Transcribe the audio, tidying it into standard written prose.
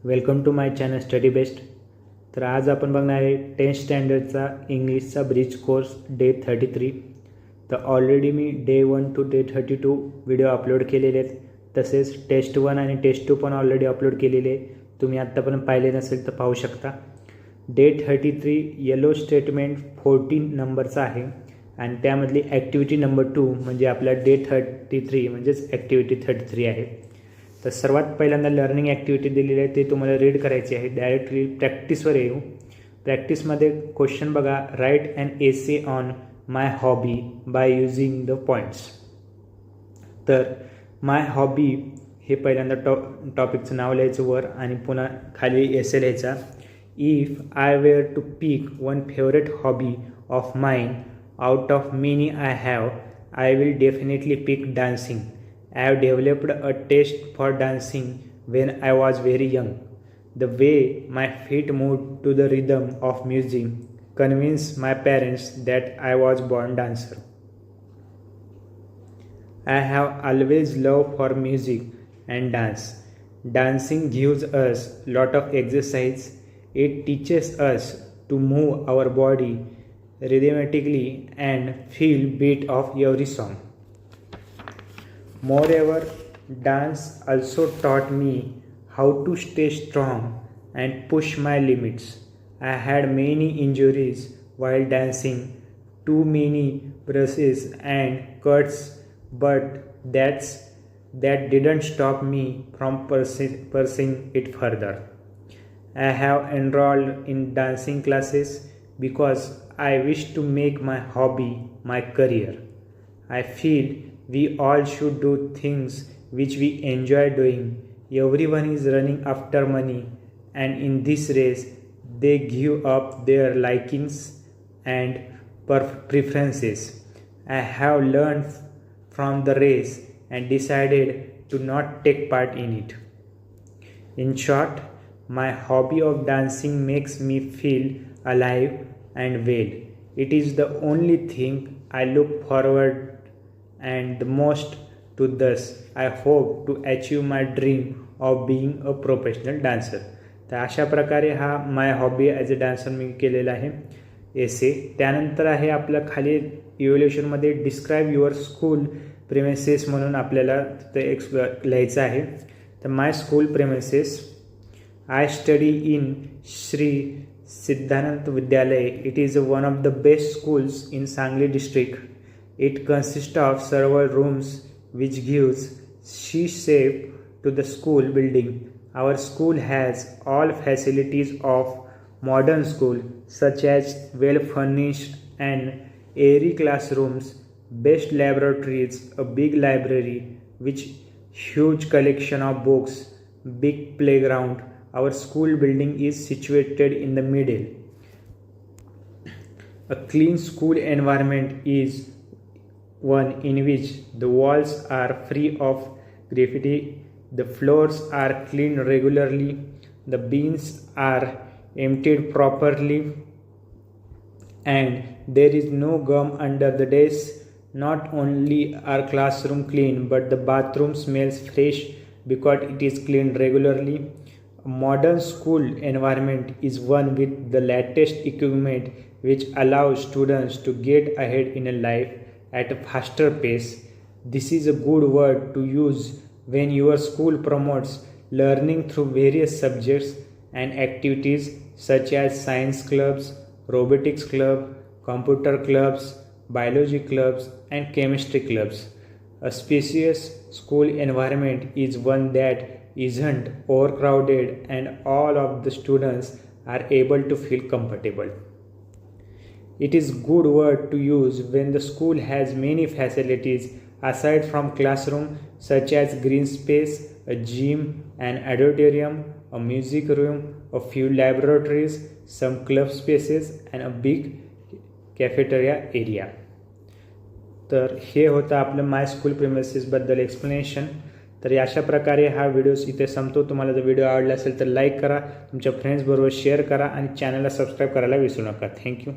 Welcome to my channel study best. तर आज आपण बघणार आहे 10th स्टँडर्डचा इंग्लिशचा ब्रिज कोर्स डे 33. तर ऑलरेडी मी day 1 to day 32 video upload केलेले आहेत. तसेच टेस्ट 1 आणि टेस्ट 2 पण ऑलरेडी अपलोड केलेले आहे. तुम्ही आत्तापर्यंत पाहिले नसेल तर पाहू शकता. डे 33 येलो स्टेटमेंट 14 नंबरचा आहे आणि त्यामधली ॲक्टिव्हिटी नंबर 2 म्हणजे आपला डे 33 म्हणजेच ॲक्टिव्हिटी 33 आहे. तर सर्वात पहिल्यांदा लर्निंग ॲक्टिव्हिटी दिलेली आहे, ते तुम्हाला रीड करायची आहे. डायरेक्टली प्रॅक्टिसवर येऊ. प्रॅक्टिसमध्ये क्वेश्चन बघा, write and essay on my hobby by using the points. तर माय हॉबी हे पहिल्यांदा टॉपिकचं नाव लिहायचं वर आणि पुन्हा खाली एसे लिहायचा. If I were to pick one favourite hobby of mine out of many I have, I will definitely pick dancing. I have developed a taste for dancing when I was very young. The way my feet moved to the rhythm of music convinced my parents that I was born dancer. I have always loved for music and dance. Dancing gives us lot of exercise. It teaches us to move our body rhythmically and feel beat of every song. Moreover, dance also taught me how to stay strong and push my limits. I had many injuries while dancing, too many bruises and cuts, but that didn't stop me from pursuing it further. I have enrolled in dancing classes because I wish to make my hobby my career. I feel we all should do things which we enjoy doing. Everyone is running after money, and in this race, they give up their likings and preferences. I have learned from the race and decided to not take part in it. In short, my hobby of dancing makes me feel alive and well. It is the only thing I look forward and the most to. Thus I hope to achieve my dream of being a professional dancer. तर अशा प्रकारे हा my hobby as a dancer मी केलेला आहे essay. त्यानंतर आहे आपल्या खाली इव्हॅल्युएशनमध्ये डिस्क्राईब युअर स्कूल प्रेमिसेस म्हणून आपल्याला ते लिहायचं आहे. तर my school premises, I study in Shri Siddhanand Vidyalaya. It is one of the best schools in Sangli district. It consists of several rooms which gives shape to the school building. Our school has all facilities of modern school, such as well-furnished and airy classrooms, best laboratories, a big library with huge collection of books, big playground. Our school building is situated in the middle. A clean school environment is one in which the walls are free of graffiti, the floors are cleaned regularly, the bins are emptied properly, and there is no gum under the desks. Not only are classroom clean, but the bathroom smells fresh because it is cleaned regularly. A modern school environment is one with the latest equipment which allows students to get ahead in a life at a faster pace. This is a good word to use when your school promotes learning through various subjects and activities such as science clubs, robotics club, computer clubs, biology clubs, and chemistry clubs. A spacious school environment is one that isn't overcrowded and all of the students are able to feel comfortable. It is good word to use when the school has many facilities aside from classroom, such as green space, a gym, an auditorium, a music room, a few laboratories, some club spaces, and a big cafeteria area. तर हे होतं आपलं my school प्रेमिसेसबद्दल explanation. तर अशा प्रकारे हा video इथे संपतो. तुम्हाला जर व्हिडिओ आवडला असेल तर लाईक करा, तुमच्या फ्रेंड्सबरोबर शेअर करा आणि चॅनलला सबस्क्राईब करायला विसरू नका. थँक्यू.